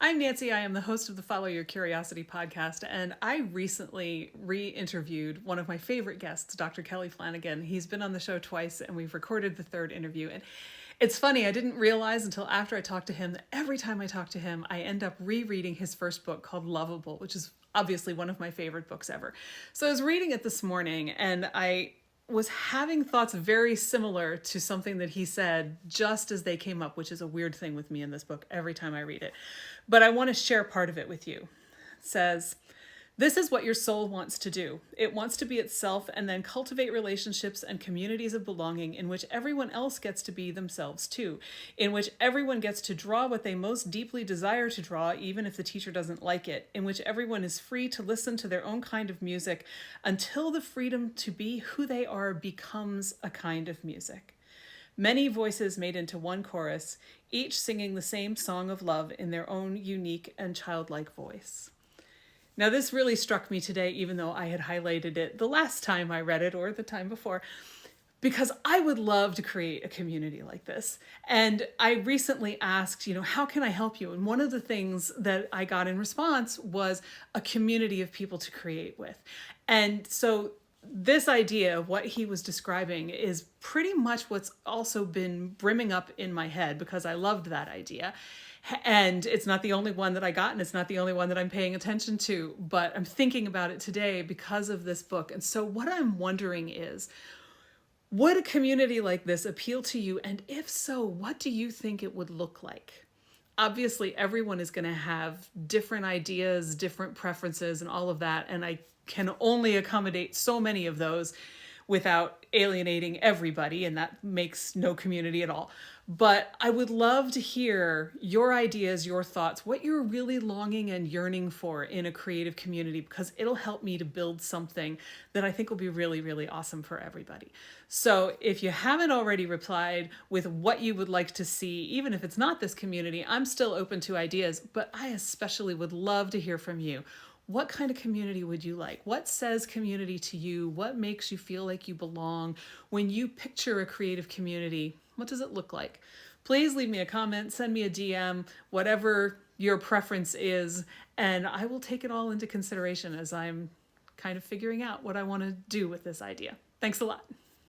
I'm Nancy. I am the host of the Follow Your Curiosity podcast, and I recently re-interviewed one of my favorite guests, Dr. Kelly Flanagan. He's been on the show twice, and we've recorded the third interview. And it's funny, I didn't realize until after I talked to him that every time I talk to him, I end up rereading his first book called Loveable, which is obviously one of my favorite books ever. So I was reading it this morning, and I was having thoughts very similar to something that he said just as they came up, which is a weird thing with me in this book every time I read it. But I want to share part of it with you. It says, "This is what your soul wants to do. It wants to be itself and then cultivate relationships and communities of belonging in which everyone else gets to be themselves too, in which everyone gets to draw what they most deeply desire to draw, even if the teacher doesn't like it, in which everyone is free to listen to their own kind of music until the freedom to be who they are becomes a kind of music. Many voices made into one chorus, each singing the same song of love in their own unique and childlike voice." Now, this really struck me today, even though I had highlighted it the last time I read it or the time before, because I would love to create a community like this. And I recently asked, how can I help you? And one of the things that I got in response was a community of people to create with. And so this idea of what he was describing is pretty much what's also been brimming up in my head because I loved that idea. And it's not the only one that I got, and it's not the only one that I'm paying attention to, but I'm thinking about it today because of this book. And so what I'm wondering is, would a community like this appeal to you? And if so, what do you think it would look like? Obviously, everyone is going to have different ideas, different preferences, and all of that. And I can only accommodate so many of those without alienating everybody, and that makes no community at all. But I would love to hear your ideas, your thoughts, what you're really longing and yearning for in a creative community, because it'll help me to build something that I think will be really, really awesome for everybody. So if you haven't already replied with what you would like to see, even if it's not this community, I'm still open to ideas, but I especially would love to hear from you. What kind of community would you like? What says community to you? What makes you feel like you belong? When you picture a creative community, what does it look like? Please leave me a comment, send me a DM, whatever your preference is, and I will take it all into consideration as I'm kind of figuring out what I want to do with this idea. Thanks a lot.